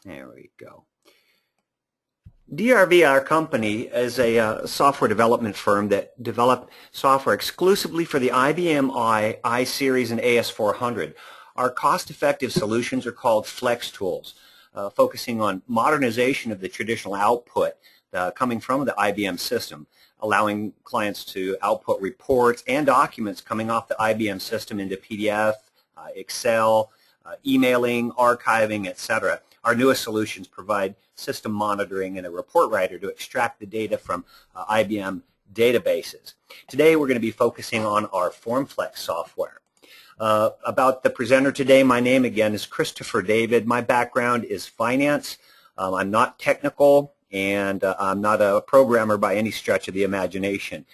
There we go. DRV, our company, is a software development firm that develop software exclusively for the IBM I-Series and AS400. Our cost-effective solutions are called Flex Tools, focusing on modernization of the traditional output coming from the IBM system, allowing clients to output reports and documents coming off the IBM system into PDF, Excel, emailing, archiving, etc. Our newest solutions provide system monitoring and a report writer to extract the data from IBM databases. Today we're going to be focusing on our FormFlex software. About the presenter today, my name again is Christopher David. My background is finance. I'm not technical, and I'm not a programmer by any stretch of the imagination.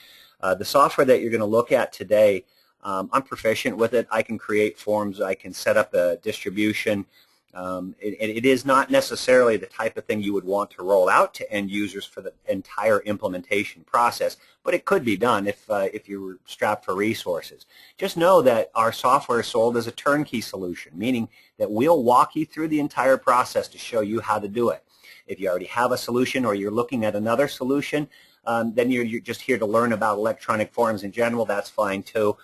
The software that you're going to look at today, I'm proficient with it. I can create forms. I can set up a distribution. It is not necessarily the type of thing you would want to roll out to end users for the entire implementation process, but it could be done if you were strapped for resources. Just know that our software is sold as a turnkey solution, meaning that we'll walk you through the entire process to show you how to do it. If you already have a solution or you're looking at another solution, then you're just here to learn about electronic forms in general. That's fine too.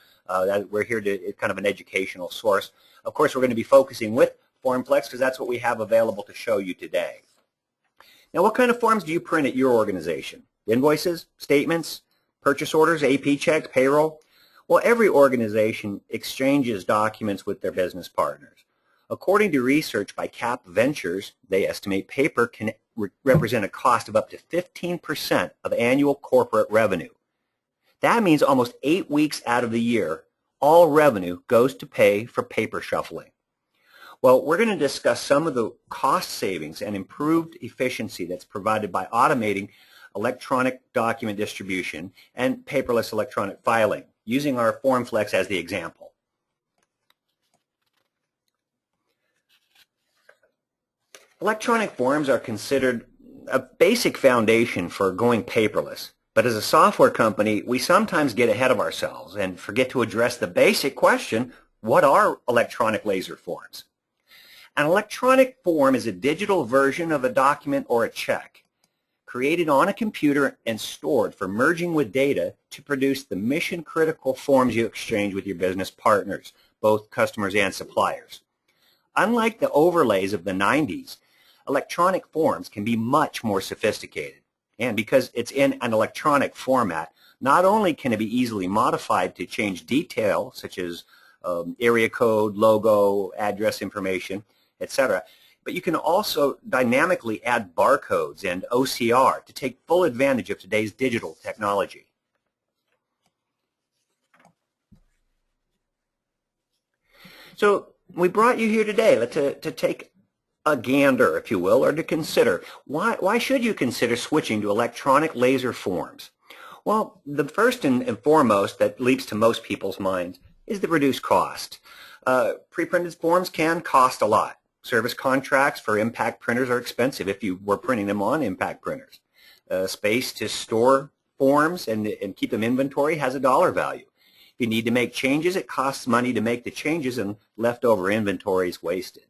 We're here to kind of an educational source. Of course, we're going to be focusing with FormFlex because that's what we have available to show you today. Now, what kind of forms do you print at your organization? Invoices, statements, purchase orders, AP checks, payroll? Well, every organization exchanges documents with their business partners. According to research by CAP Ventures, they estimate paper can represent a cost of up to 15% of annual corporate revenue. That means almost 8 weeks out of the year, all revenue goes to pay for paper shuffling. Well, we're going to discuss some of the cost savings and improved efficiency that's provided by automating electronic document distribution and paperless electronic filing, using our FormFlex as the example. Electronic forms are considered a basic foundation for going paperless. But as a software company, we sometimes get ahead of ourselves and forget to address the basic question, what are electronic laser forms? An electronic form is a digital version of a document or a check, created on a computer and stored for merging with data to produce the mission-critical forms you exchange with your business partners, both customers and suppliers. Unlike the overlays of the 90s, electronic forms can be much more sophisticated. And because it's in an electronic format, not only can it be easily modified to change detail, such as area code, logo, address information, etc., but you can also dynamically add barcodes and OCR to take full advantage of today's digital technology. So we brought you here today to take a gander, if you will, or to consider. Why should you consider switching to electronic laser forms? Well, the first and foremost that leaps to most people's minds is the reduced cost. Pre-printed forms can cost a lot. Service contracts for impact printers are expensive if you were printing them on impact printers. Space to store forms and keep them inventory has a dollar value. If you need to make changes, it costs money to make the changes, and leftover inventory is wasted.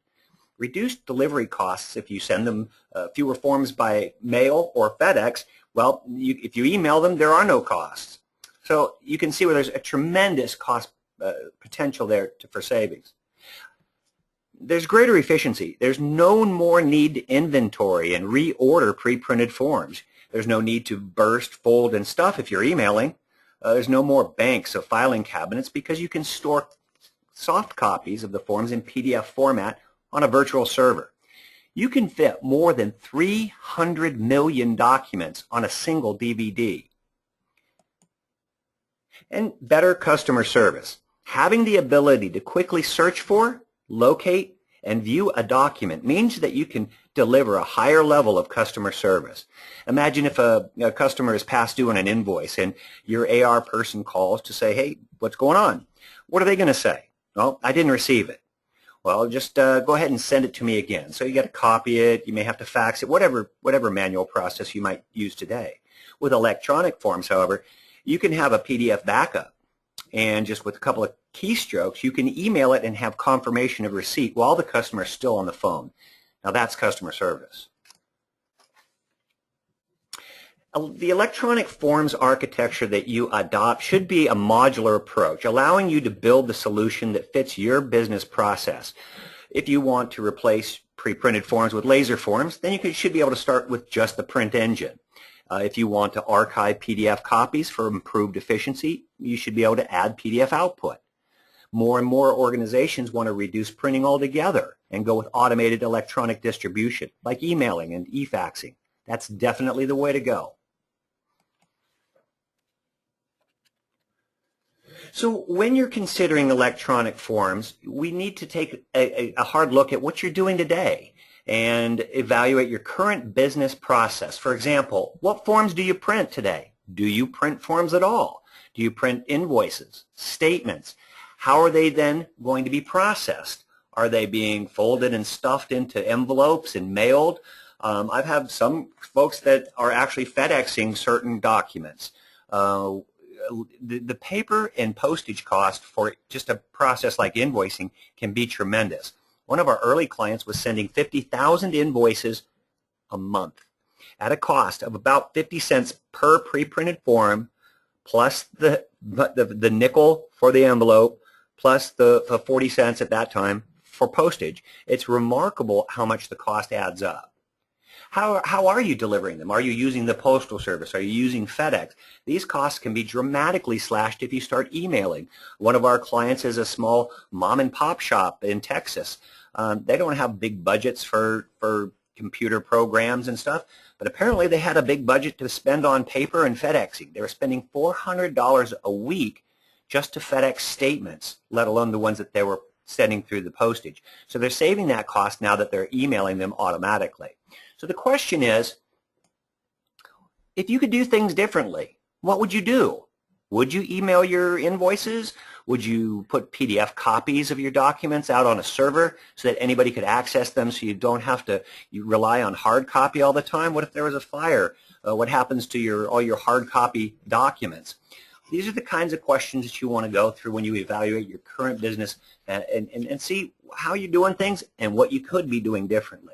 Reduced delivery costs if you send them fewer forms by mail or FedEx. Well, if you email them, there are no costs. So you can see where there's a tremendous cost potential there for savings. There's greater efficiency. There's no more need to inventory and reorder pre-printed forms. There's no need to burst, fold, and stuff if you're emailing. There's no more banks of filing cabinets because you can store soft copies of the forms in PDF format on a virtual server. You can fit more than 300 million documents on a single DVD. And better customer service. Having the ability to quickly search for, locate, and view a document means that you can deliver a higher level of customer service. Imagine if a customer is past due on an invoice and your AR person calls to say, hey, what's going on? What are they going to say? Well, I didn't receive it. Well, just go ahead and send it to me again. So you got to copy it, you may have to fax it, whatever manual process you might use today. With electronic forms, however, you can have a PDF backup, and just with a couple of keystrokes, you can email it and have confirmation of receipt while the customer is still on the phone. Now that's customer service. The electronic forms architecture that you adopt should be a modular approach, allowing you to build the solution that fits your business process. If you want to replace pre-printed forms with laser forms, then you should be able to start with just the print engine. If you want to archive PDF copies for improved efficiency, you should be able to add PDF output. More and more organizations want to reduce printing altogether and go with automated electronic distribution, like emailing and e-faxing. That's definitely the way to go. So when you're considering electronic forms, we need to take a hard look at what you're doing today and evaluate your current business process. For example, what forms do you print today? Do you print forms at all? Do you print invoices, statements? How are they then going to be processed? Are they being folded and stuffed into envelopes and mailed? I've had some folks that are actually FedExing certain documents. The paper and postage cost for just a process like invoicing can be tremendous. One of our early clients was sending 50,000 invoices a month at a cost of about 50 cents per pre-printed form, plus the nickel for the envelope, plus the 40 cents at that time for postage. It's remarkable how much the cost adds up. How are you delivering them? Are you using the Postal Service? Are you using FedEx? These costs can be dramatically slashed if you start emailing. One of our clients is a small mom and pop shop in Texas. They don't have big budgets for computer programs and stuff, but apparently they had a big budget to spend on paper and FedExing. They were spending $400 a week just to FedEx statements, let alone the ones that they were sending through the postage. So they're saving that cost now that they're emailing them automatically. So the question is, if you could do things differently, what would you do? Would you email your invoices? Would you put PDF copies of your documents out on a server so that anybody could access them so you don't have to rely on hard copy all the time? What if there was a fire? What happens to all your hard copy documents? These are the kinds of questions that you want to go through when you evaluate your current business and see how you're doing things and what you could be doing differently.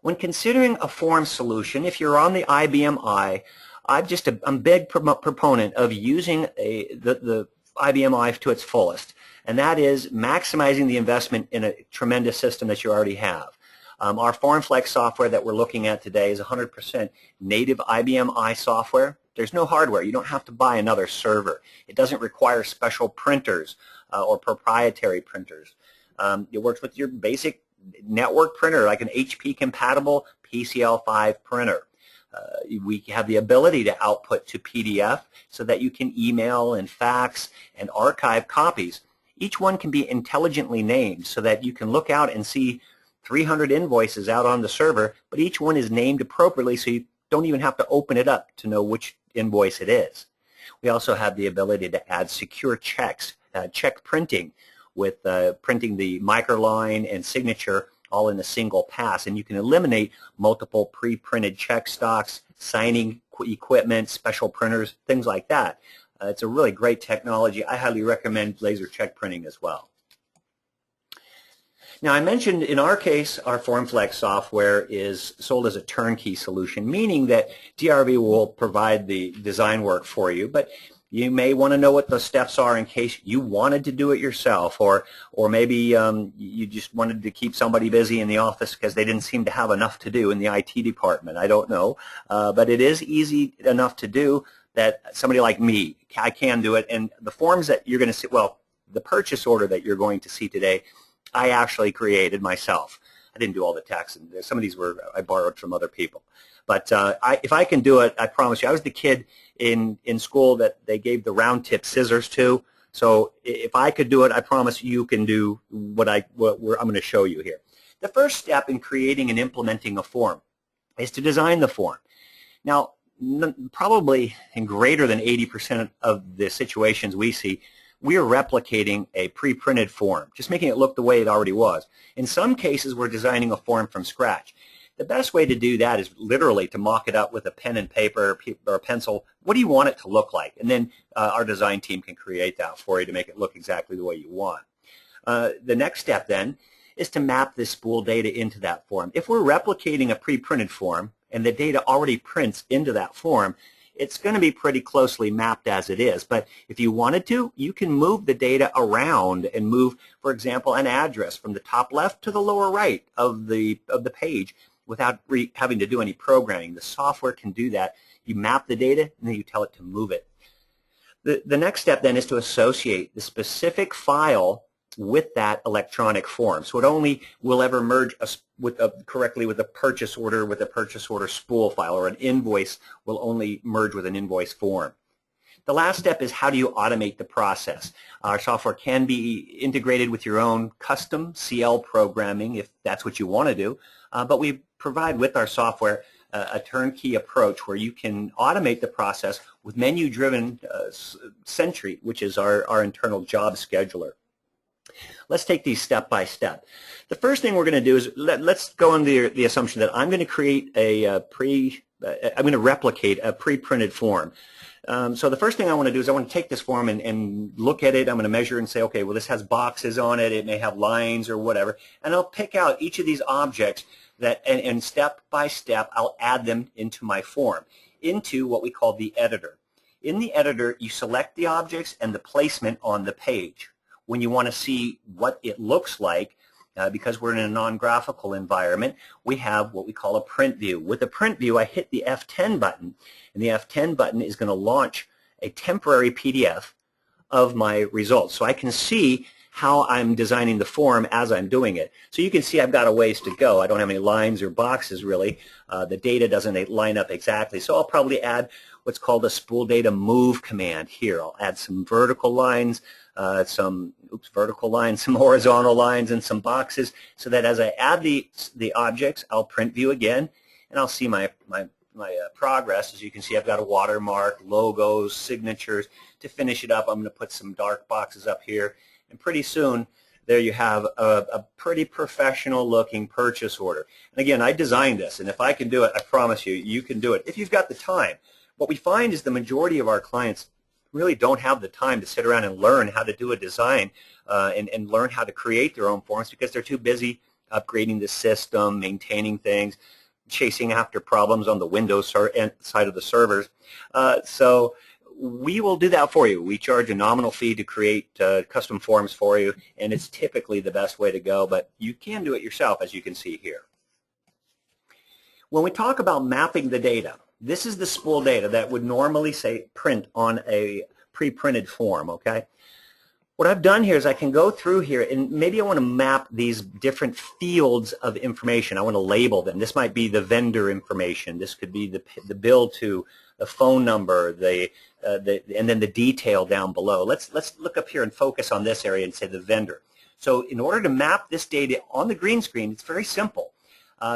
When considering a form solution, if you're on the IBM i, I'm a big proponent of using the IBM i to its fullest, and that is maximizing the investment in a tremendous system that you already have. Our FormFlex software that we're looking at today is 100% native IBM i software. There's no hardware. You don't have to buy another server. It doesn't require special printers or proprietary printers. It works with your basic network printer, like an HP compatible PCL5 printer. We have the ability to output to PDF so that you can email and fax and archive copies. Each one can be intelligently named so that you can look out and see 300 invoices out on the server, but each one is named appropriately so you don't even have to open it up to know which invoice it is. We also have the ability to add secure checks, check printing, with printing the microline and signature all in a single pass, and you can eliminate multiple pre-printed check stocks, signing equipment, special printers, things like that. It's a really great technology. I highly recommend laser check printing as well. Now, I mentioned in our case, our FormFlex software is sold as a turnkey solution, meaning that DRV will provide the design work for you, but you may want to know what the steps are in case you wanted to do it yourself, or maybe you just wanted to keep somebody busy in the office because they didn't seem to have enough to do in the IT department. I don't know, but it is easy enough to do that somebody like me, I can do it. And the forms that you're going to see, well, the purchase order that you're going to see today, I actually created myself. I didn't do all the text, and some of these I borrowed from other people. But if I can do it, I promise you. I was the kid in school that they gave the round tip scissors to. So if I could do it, I promise you can do what I'm going to show you here. The first step in creating and implementing a form is to design the form. Now, probably in greater than 80% of the situations we see, we are replicating a pre-printed form, just making it look the way it already was. In some cases, we're designing a form from scratch. The best way to do that is literally to mock it up with a pen and paper or a pencil. What do you want it to look like? And then our design team can create that for you to make it look exactly the way you want. The next step then is to map this spool data into that form. If we're replicating a pre-printed form and the data already prints into that form, it's going to be pretty closely mapped as it is. But if you wanted to, you can move the data around and move, for example, an address from the top left to the lower right of the page without having to do any programming. The software can do that. You map the data and then you tell it to move it. The next step then is to associate the specific file with that electronic form. So it only will ever merge correctly with a purchase order spool file, or an invoice will only merge with an invoice form. The last step is, how do you automate the process? Our software can be integrated with your own custom CL programming if that's what you want to do, but we provide with our software a turnkey approach where you can automate the process with menu-driven Sentry, which is our internal job scheduler. Let's take these step by step. The first thing we're going to do is let's go on the assumption that I'm going to create I'm going to replicate a pre-printed form. So the first thing I want to do is I want to take this form and look at it. I'm going to measure and say, okay, well, this has boxes on it. It may have lines or whatever. And I'll pick out each of these objects and step by step, I'll add them into my form, into what we call the editor. In the editor, you select the objects and the placement on the page. When you want to see what it looks like, because we're in a non-graphical environment, we have what we call a print view. With the print view, I hit the F10 button, and the F10 button is going to launch a temporary PDF of my results. So I can see how I'm designing the form as I'm doing it. So you can see I've got a ways to go. I don't have any lines or boxes really. The data doesn't line up exactly. So I'll probably add what's called a spool data move command here. I'll add some vertical lines, some horizontal lines, and some boxes, so that as I add the objects, I'll print view again, and I'll see my progress. As you can see, I've got a watermark, logos, signatures. To finish it up, I'm going to put some dark boxes up here, and pretty soon there you have a pretty professional looking purchase order. And again, I designed this, and if I can do it, I promise you, you can do it if you've got the time. What we find is the majority of our clients really don't have the time to sit around and learn how to do a design and learn how to create their own forms, because they're too busy upgrading the system, maintaining things, chasing after problems on the Windows side of the servers. So we will do that for you. We charge a nominal fee to create custom forms for you, and it's typically the best way to go, but you can do it yourself, as you can see here. When we talk about mapping the data, this is the spool data that would normally say print on a pre-printed form, okay? What I've done here is I can go through here, and maybe I want to map these different fields of information. I want to label them. This might be the vendor information. This could be the bill to, the phone number, and then the detail down below. Let's look up here and focus on this area and say the vendor. So in order to map this data on the green screen, it's very simple.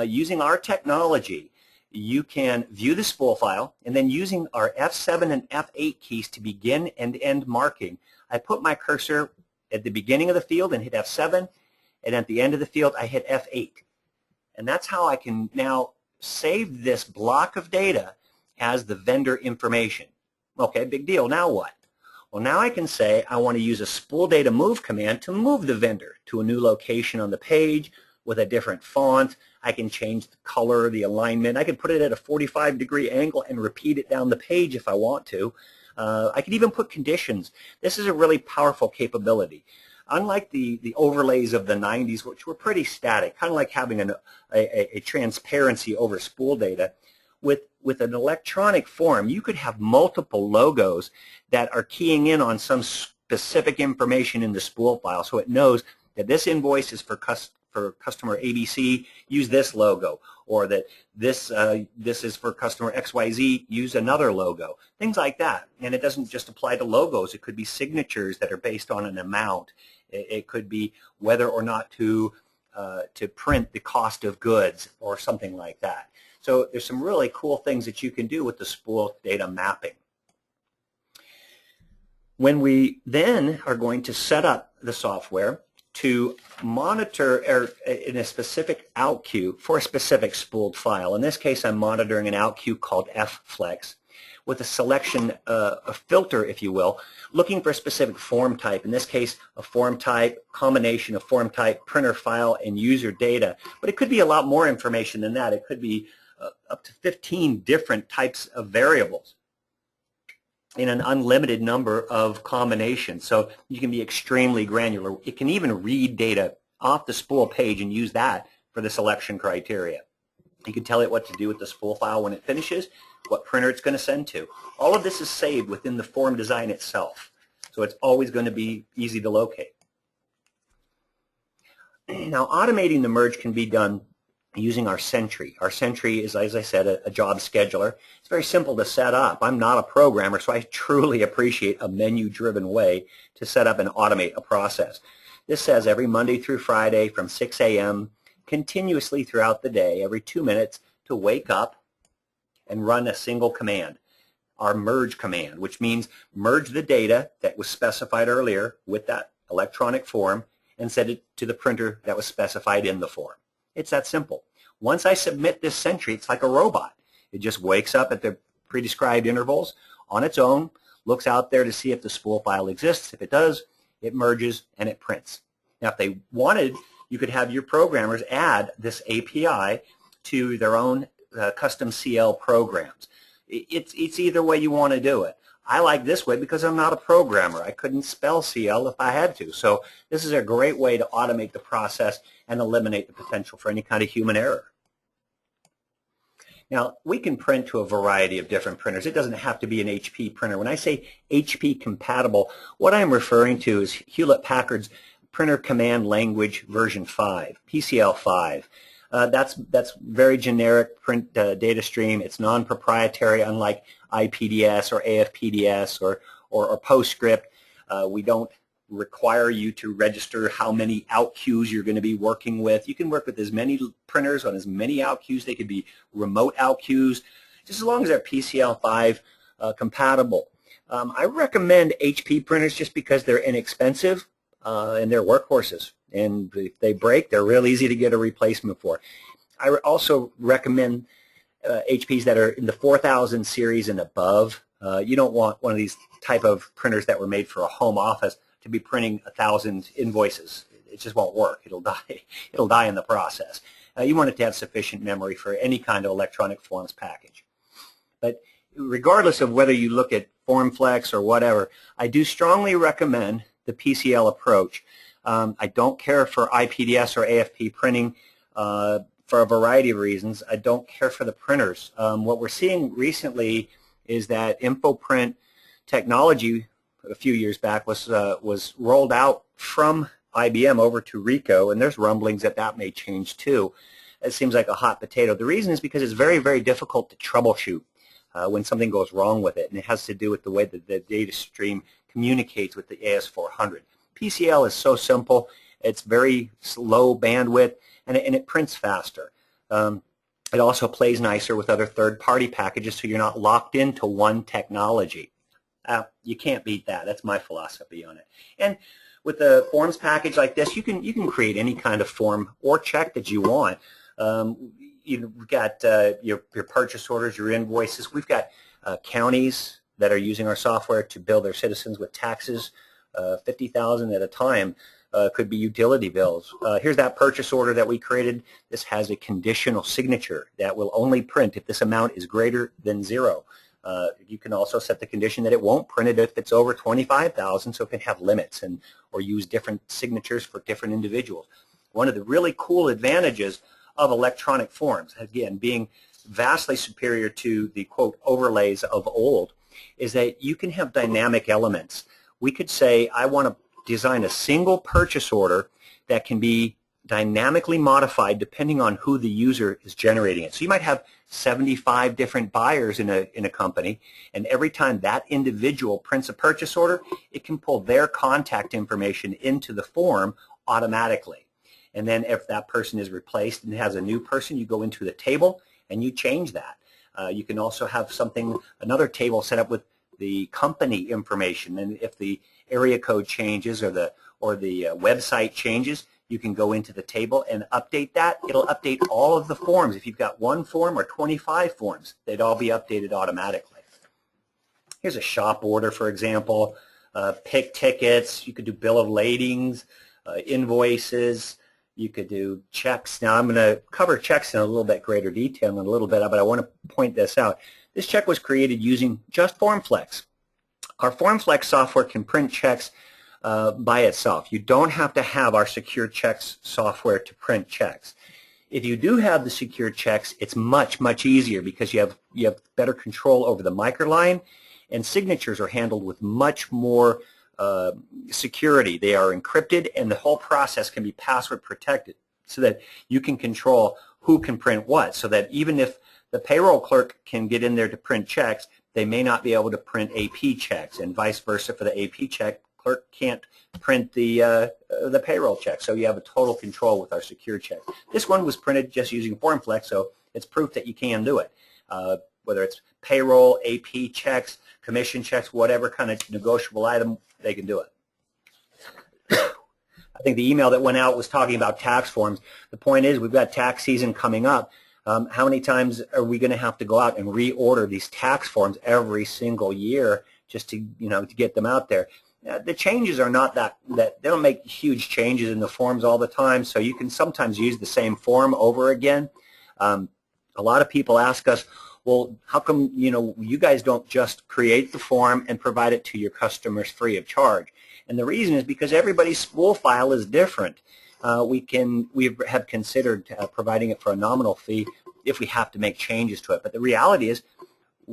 Using our technology, you can view the spool file, and then using our F7 and F8 keys to begin and end marking, I put my cursor at the beginning of the field and hit F7, and at the end of the field I hit F8. And that's how I can now save this block of data as the vendor information. Okay, big deal. Now what? Well, now I can say I want to use a spool data move command to move the vendor to a new location on the page with a different font. I can change the color, the alignment. I can put it at a 45-degree angle and repeat it down the page if I want to. I can even put conditions. This is a really powerful capability. Unlike the overlays of the 90s, which were pretty static, kind of like having a transparency over spool data, with an electronic form, you could have multiple logos that are keying in on some specific information in the spool file, so it knows that this invoice is for customer ABC, use this logo, or that this is for customer XYZ, use another logo, things like that. And it doesn't just apply to logos. It could be signatures that are based on an amount. It could be whether or not to print the cost of goods or something like that. So there's some really cool things that you can do with the spool data mapping. When we then are going to set up the software to monitor in a specific out queue for a specific spooled file. In this case, I'm monitoring an out queue called F-Flex. with a selection, a filter, if you will, looking for a specific form type. In this case, a form type, combination of form type, printer file, and user data. But it could be a lot more information than that. It could be up to 15 different types of variables in an unlimited number of combinations. So you can be extremely granular. It can even read data off the spool page and use that for the selection criteria. You can tell it what to do with the spool file when it finishes, what printer it's going to send to. All of this is saved within the form design itself. So it's always going to be easy to locate. Now, automating the merge can be done using our Sentry. Our Sentry is, as I said, a job scheduler. It's very simple to set up. I'm not a programmer, so I truly appreciate a menu-driven way to set up and automate a process. This says every Monday through Friday from 6 a.m. continuously throughout the day, every 2 minutes, to wake up and run a single command, our merge command, which means merge the data that was specified earlier with that electronic form and send it to the printer that was specified in the form. It's that simple. Once I submit this Sentry, it's like a robot. It just wakes up at the pre-described intervals on its own, looks out there to see if the spool file exists. If it does, it merges and it prints. Now, if they wanted, you could have your programmers add this API to their own custom CL programs. It's either way you want to do it. I like this way because I'm not a programmer. I couldn't spell CL if I had to. So this is a great way to automate the process and eliminate the potential for any kind of human error. Now, we can print to a variety of different printers. It doesn't have to be an HP printer. When I say HP compatible, what I'm referring to is Hewlett-Packard's Printer Command Language version 5, PCL 5. That's very generic print data stream. It's non-proprietary, unlike IPDS or AFPDS or PostScript. We don't require you to register how many out queues you're going to be working with. You can work with as many printers on as many out queues. They could be remote out queues, just as long as they're PCL 5 compatible. I recommend HP printers just because they're inexpensive and they're workhorses. And if they break, they're real easy to get a replacement for. I also recommend HPs that are in the 4000 series and above. You don't want one of these type of printers that were made for a home office to be printing 1,000 invoices. It just won't work. It'll die. It'll die in the process. You want it to have sufficient memory for any kind of electronic forms package. But regardless of whether you look at FormFlex or whatever, I do strongly recommend the PCL approach. I don't care for IPDS or AFP printing for a variety of reasons. I don't care for the printers. What we're seeing recently is that InfoPrint technology a few years back was rolled out from IBM over to Ricoh, and there's rumblings that that may change too. It seems like a hot potato. The reason is because it's very, very difficult to troubleshoot when something goes wrong with it, and it has to do with the way that the data stream communicates with the AS400. PCL is so simple. It's very low bandwidth, and it prints faster. It also plays nicer with other third-party packages, so you're not locked into one technology. You can't beat that. That's my philosophy on it. And with a forms package like this, you can create any kind of form or check that you want. You've got your purchase orders, your invoices. We've got counties that are using our software to bill their citizens with taxes, 50,000 at a time. Could be utility bills. Here's that purchase order that we created. This has a conditional signature that will only print if this amount is greater than 0. You can also set the condition that it won't print it if it's over 25,000, so it can have limits or use different signatures for different individuals. One of the really cool advantages of electronic forms, again, being vastly superior to the, quote, overlays of old, is that you can have dynamic elements. We could say, I want to design a single purchase order that can be dynamically modified depending on who the user is generating it. So you might have 75 different buyers in a company, and every time that individual prints a purchase order, it can pull their contact information into the form automatically. And then if that person is replaced and has a new person, you go into the table and you change that. You can also have another table set up with the company information, and if the area code changes or the website changes, you can go into the table and update that. It'll update all of the forms. If you've got one form or 25 forms, they'd all be updated automatically. Here's a shop order, for example, pick tickets. You could do bill of ladings, invoices. You could do checks. Now, I'm going to cover checks in a little bit greater detail in a little bit, but I want to point this out. This check was created using just FormFlex. Our FormFlex software can print checks by itself. You don't have to have our Secure Checks software to print checks. If you do have the Secure Checks, it's much, much easier because you have better control over the microline, and signatures are handled with much more security. They are encrypted, and the whole process can be password protected so that you can control who can print what, so that even if the payroll clerk can get in there to print checks, they may not be able to print AP checks, and vice versa for the AP check. Clerk can't print the payroll check, so you have a total control with our Secure Check. This one was printed just using FormFlex, so it's proof that you can do it. Whether it's payroll, AP checks, commission checks, whatever kind of negotiable item, they can do it. I think the email that went out was talking about tax forms. The point is, we've got tax season coming up. How many times are we going to have to go out and reorder these tax forms every single year just to get them out there? The changes are not that they don't make huge changes in the forms all the time, so you can sometimes use the same form over again. A lot of people ask us, well, how come you guys don't just create the form and provide it to your customers free of charge? And the reason is because everybody's spool file is different. We have considered providing it for a nominal fee if we have to make changes to it. But the reality is,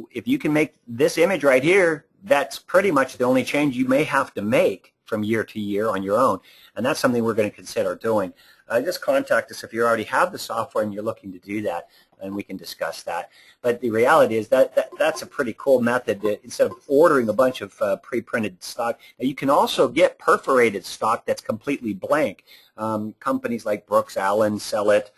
if you can make this image right here, that's pretty much the only change you may have to make from year to year on your own. And that's something we're going to consider doing. Just contact us if you already have the software and you're looking to do that, and we can discuss that. But the reality is that's a pretty cool method. Instead of ordering a bunch of pre-printed stock, now you can also get perforated stock that's completely blank. Companies like Brooks Allen sell it.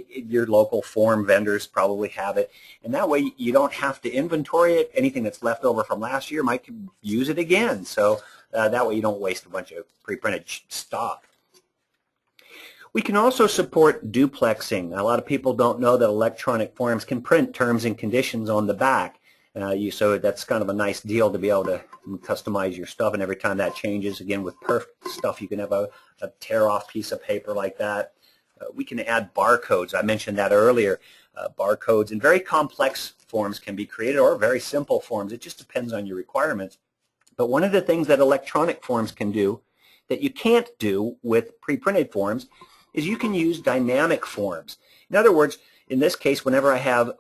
Your local form vendors probably have it, and that way you don't have to inventory it. Anything that's left over from last year might use it again, so that way you don't waste a bunch of pre-printed stock. We can also support duplexing. A lot of people don't know that electronic forms can print terms and conditions on the back. So that's kind of a nice deal to be able to customize your stuff, and every time that changes, again with perf stuff, you can have a tear-off piece of paper like that. We can add barcodes. I mentioned that earlier. Barcodes and very complex forms can be created, or very simple forms. It just depends on your requirements. But one of the things that electronic forms can do that you can't do with pre-printed forms is you can use dynamic forms. In other words, in this case, whenever I have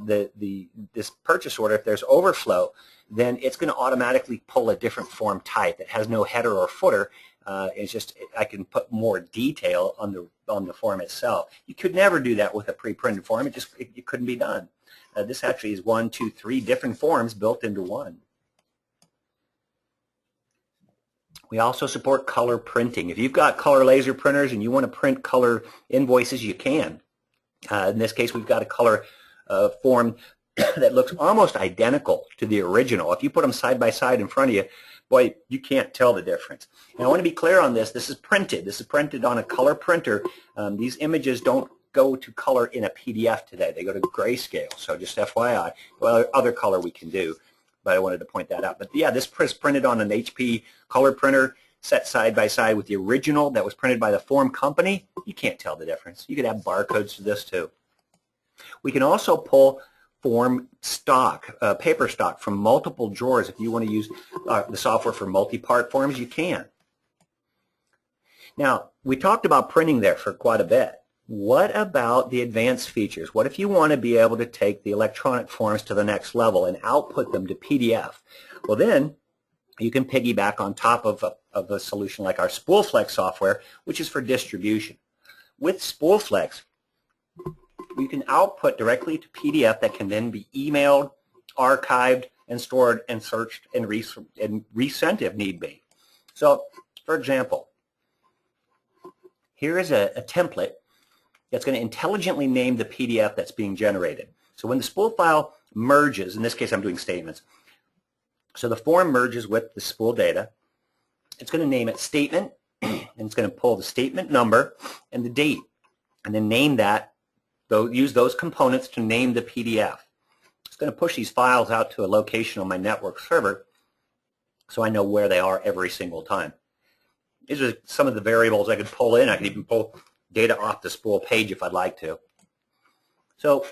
this purchase order, if there's overflow, then it's going to automatically pull a different form type. It has no header or footer. It's just I can put more detail on the form itself. You could never do that with a pre-printed form. It couldn't be done. This actually is 1, 2, 3 different forms built into one. We also support color printing. If you've got color laser printers and you want to print color invoices, you can. In this case, we've got a color form that looks almost identical to the original. If you put them side by side in front of you, boy, you can't tell the difference. And I want to be clear on this. This is printed. This is printed on a color printer. These images don't go to color in a PDF today. They go to grayscale. So just FYI. Well, other color we can do, but I wanted to point that out. But yeah, this is printed on an HP color printer, set side by side with the original that was printed by the form company. You can't tell the difference. You could have barcodes to this too. We can also pull form stock, paper stock from multiple drawers. If you want to use the software for multi-part forms, you can. Now, we talked about printing there for quite a bit. What about the advanced features? What if you want to be able to take the electronic forms to the next level and output them to PDF? Well, then you can piggyback on top of a solution like our SpoolFlex software, which is for distribution. With SpoolFlex, you can output directly to PDF that can then be emailed, archived, and stored and searched and resent if need be. So, for example, here is a template that's going to intelligently name the PDF that's being generated. So when the spool file merges, in this case I'm doing statements, so the form merges with the spool data, it's going to name it statement, and it's going to pull the statement number and the date, and then name that, use those components to name the PDF. going to push these files out to a location on my network server so I know where they are every single time. These are some of the variables I could pull in. I could even pull data off the spool page if I'd like to. So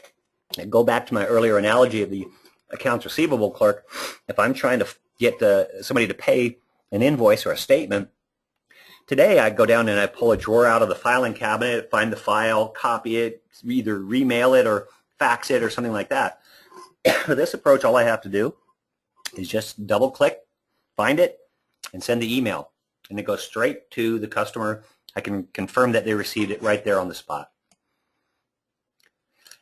I go back to my earlier analogy of the accounts receivable clerk. If I'm trying to get somebody to pay an invoice or a statement, today I go down and I pull a drawer out of the filing cabinet, find the file, copy it, either remail it or fax it or something like that. For this approach, all I have to do is just double click, find it, and send the email. And it goes straight to the customer. I can confirm that they received it right there on the spot.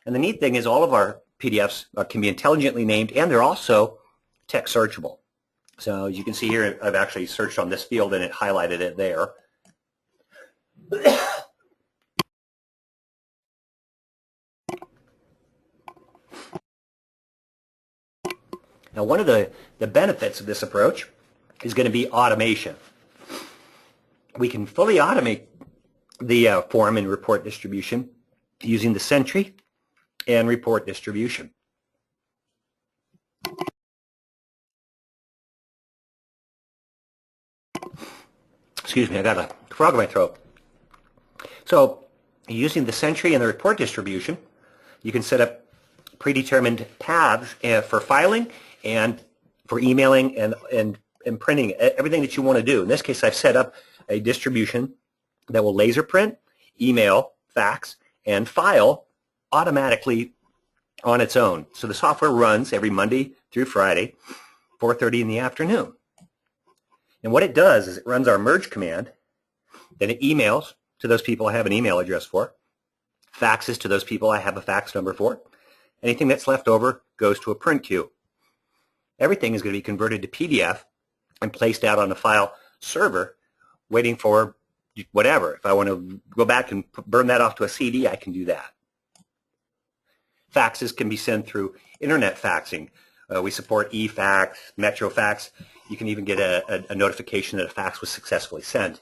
And the neat thing is all of our PDFs can be intelligently named, and they're also text searchable. So as you can see here, I've actually searched on this field and it highlighted it there. Now, one of the benefits of this approach is going to be automation. We can fully automate the form and report distribution using the Sentry and report distribution. Excuse me, I got a frog in my throat. So using the Sentry and the report distribution, you can set up predetermined paths for filing and for emailing and printing, everything that you want to do. In this case, I've set up a distribution that will laser print, email, fax, and file automatically on its own. So the software runs every Monday through Friday, 4:30 in the afternoon. And what it does is it runs our merge command, then it emails to those people I have an email address for, faxes to those people I have a fax number for. Anything that's left over goes to a print queue. Everything is going to be converted to PDF and placed out on a file server waiting for whatever. If I want to go back and burn that off to a CD, I can do that. Faxes can be sent through internet faxing. We support eFax, MetroFax. You can even get a notification that a fax was successfully sent.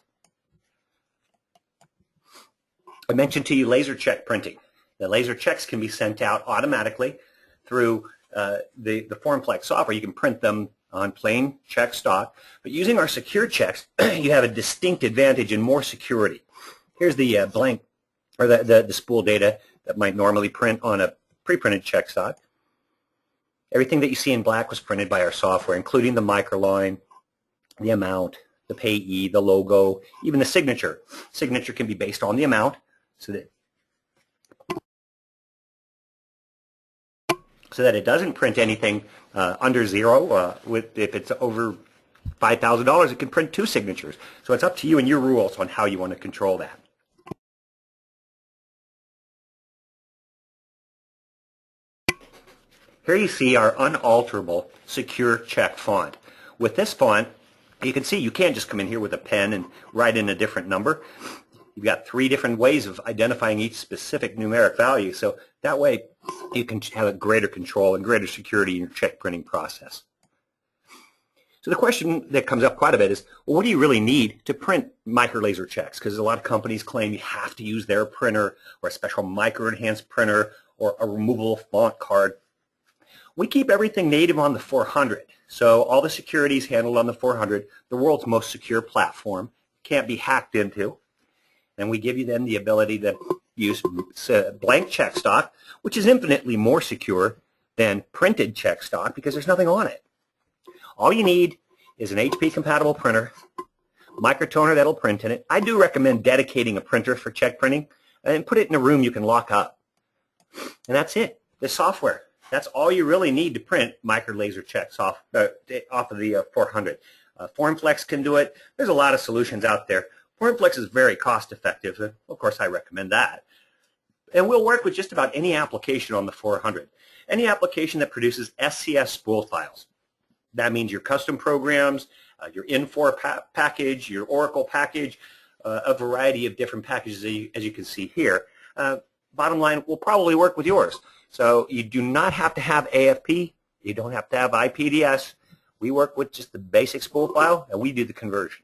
I mentioned to you laser check printing. The laser checks can be sent out automatically through the FormFlex software. You can print them on plain check stock, but using our secure checks, you have a distinct advantage and more security. Here's the blank, or the spool data that might normally print on a pre-printed check stock. Everything that you see in black was printed by our software, including the microline, the amount, the payee, the logo, even the signature. Signature can be based on the amount, so that it doesn't print anything under zero. If it's over $5,000, it can print 2 signatures. So it's up to you and your rules on how you want to control that. Here you see our unalterable secure check font. With this font, you can see you can't just come in here with a pen and write in a different number. You've got 3 different ways of identifying each specific numeric value, so that way you can have a greater control and greater security in your check printing process. So the question that comes up quite a bit is, well, what do you really need to print micro laser checks? Because a lot of companies claim you have to use their printer or a special micro enhanced printer or a removable font card. We keep everything native on the 400, so all the security is handled on the 400, the world's most secure platform, can't be hacked into. And we give you then the ability to use blank check stock, which is infinitely more secure than printed check stock because there's nothing on it. All you need is an HP compatible printer, microtoner that'll print in it. I do recommend dedicating a printer for check printing and put it in a room you can lock up. And that's it. The software. That's all you really need to print micro laser checks off of the 400. FormFlex can do it. There's a lot of solutions out there. FormFlex is very cost effective, and of course I recommend that. And we'll work with just about any application on the 400. Any application that produces SCS spool files. That means your custom programs, your Infor package, your Oracle package, a variety of different packages as you can see here. Bottom line, we'll probably work with yours. So you do not have to have AFP. You don't have to have IPDS. We work with just the basic spool file, and we do the conversion.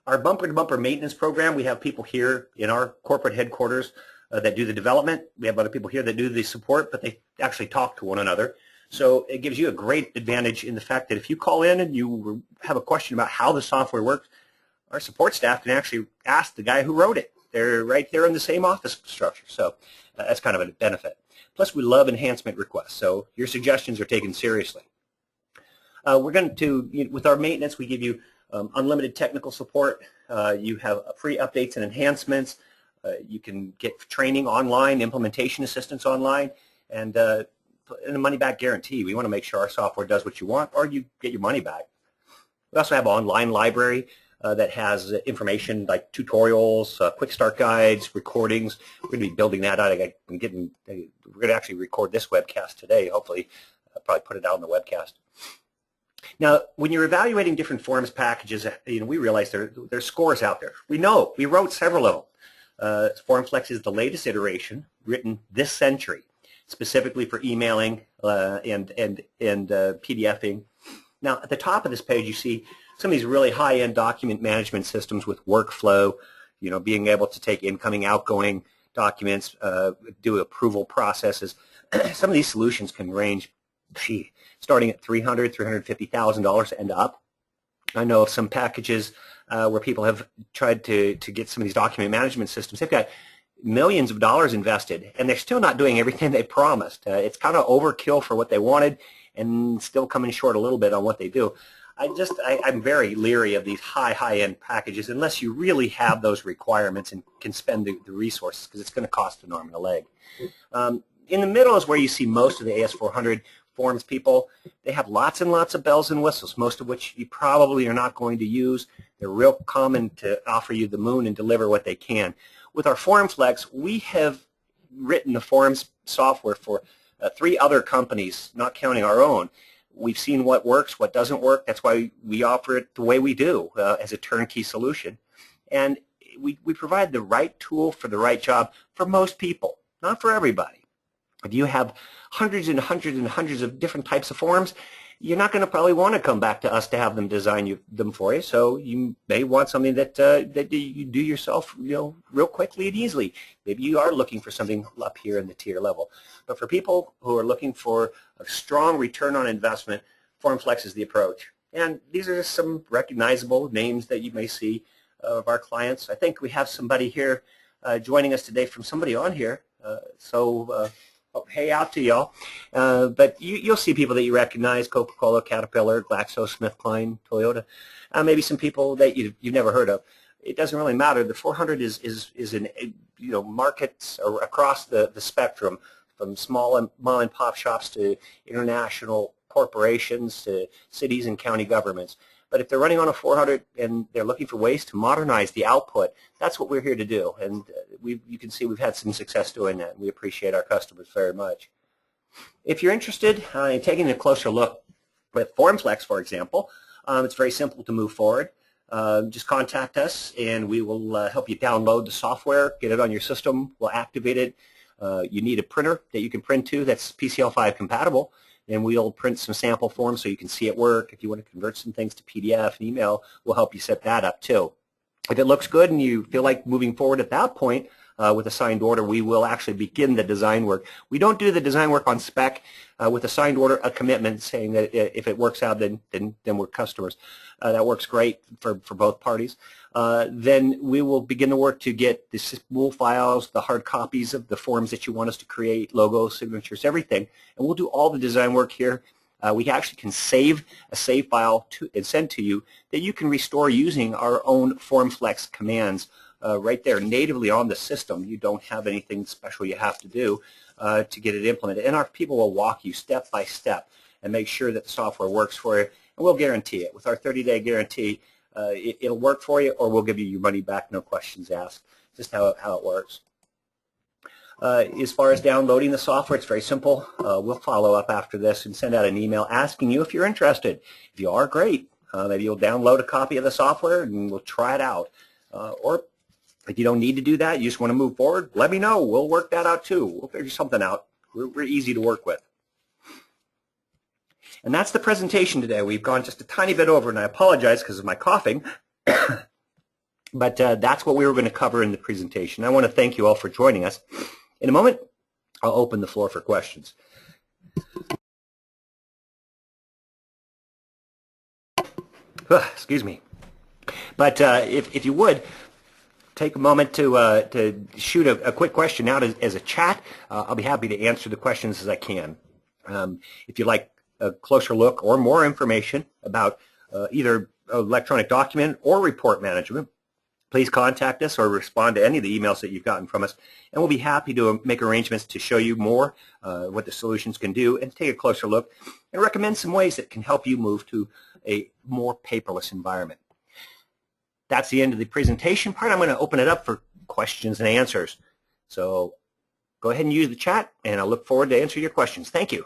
Our bumper-to-bumper maintenance program, we have people here in our corporate headquarters that do the development. We have other people here that do the support, but they actually talk to one another. So it gives you a great advantage in the fact that if you call in and you have a question about how the software works, our support staff can actually ask the guy who wrote it. They're right there in the same office structure. So that's kind of a benefit. Plus, we love enhancement requests, so your suggestions are taken seriously. We're going to, with our maintenance, we give you unlimited technical support. You have free updates and enhancements. You can get training online, implementation assistance online, and a money-back guarantee. We want to make sure our software does what you want, or you get your money back. We also have an online library that has information like tutorials, quick start guides, recordings. We're going to be building that out. We're going to actually record this webcast today. Hopefully, I'll probably put it out on the webcast. Now, when you're evaluating different forms packages, we realize there's scores out there. We know. We wrote several of them. FormFlex is the latest iteration, written this century, specifically for emailing and PDFing. Now, at the top of this page, you see some of these really high-end document management systems with workflow, being able to take incoming, outgoing documents, do approval processes. Some of these solutions can range, starting at $300,000, $350,000 and up. I know of some packages where people have tried to get some of these document management systems. They've got millions of dollars invested, and they're still not doing everything they promised. It's kind of overkill for what they wanted and still coming short a little bit on what they do. I'm very leery of these high-end packages unless you really have those requirements and can spend the resources, because it's going to cost an arm and a leg. In the middle is where you see most of the AS400 forms people. They have lots and lots of bells and whistles, most of which you probably are not going to use. They're real common to offer you the moon and deliver what they can. With our FormFlex, we have written the forms software for 3 other companies, not counting our own. We've seen what works, what doesn't work. That's why we offer it the way we do, as a turnkey solution. And we provide the right tool for the right job for most people, not for everybody. If you have hundreds and hundreds and hundreds of different types of forms, you're not going to probably want to come back to us to have them design them for you. So you may want something that you do yourself, real quickly and easily. Maybe you are looking for something up here in the tier level. But for people who are looking for a strong return on investment, FormFlex is the approach. And these are just some recognizable names that you may see of our clients. I think we have somebody here joining us today from somebody on here. Hey out to y'all. But you'll see people that you recognize: Coca-Cola, Caterpillar, GlaxoSmithKline, Toyota. Maybe some people that you've never heard of. It doesn't really matter. The 400 is in markets across the spectrum, from small mom and pop shops to international corporations to cities and county governments. But if they're running on a 400 and they're looking for ways to modernize the output, that's what we're here to do. And you can see we've had some success doing that, and we appreciate our customers very much. If you're interested in taking a closer look with FormFlex, for example, it's very simple to move forward. Just contact us, and we will help you download the software, get it on your system. We'll activate it. You need a printer that you can print to that's PCL5 compatible. And we'll print some sample forms so you can see it work. If you want to convert some things to PDF and email, we'll help you set that up too. If it looks good and you feel like moving forward at that point with a signed order, we will actually begin the design work. We don't do the design work on spec. With a signed order, a commitment saying that if it works out, then we're customers. That works great for both parties. Then we will begin the work to get the spool files, the hard copies of the forms that you want us to create, logos, signatures, everything. And we'll do all the design work here. We actually can save a save file and send to you that you can restore using our own FormFlex commands right there natively on the system. You don't have anything special you have to do to get it implemented. And our people will walk you step by step and make sure that the software works for you. And we'll guarantee it. With our 30-day guarantee, it'll work for you, or we'll give you your money back, no questions asked. Just how it works. As far as downloading the software, it's very simple. We'll follow up after this and send out an email asking you if you're interested. If you are, great. Maybe you'll download a copy of the software and we'll try it out. Or if you don't need to do that, you just want to move forward, let me know. We'll work that out too. We'll figure something out. We're easy to work with. And that's the presentation today. We've gone just a tiny bit over, and I apologize because of my coughing. But that's what we were going to cover in the presentation. I want to thank you all for joining us. In a moment, I'll open the floor for questions. Excuse me. But if you would, take a moment to shoot a quick question out as a chat. I'll be happy to answer the questions as I can. If you'd like a closer look or more information about either electronic document or report management, please contact us or respond to any of the emails that you've gotten from us, and we'll be happy to make arrangements to show you more what the solutions can do and take a closer look and recommend some ways that can help you move to a more paperless environment. That's the end of the presentation part. I'm going to open it up for questions and answers. So go ahead and use the chat, and I look forward to answering your questions. Thank you.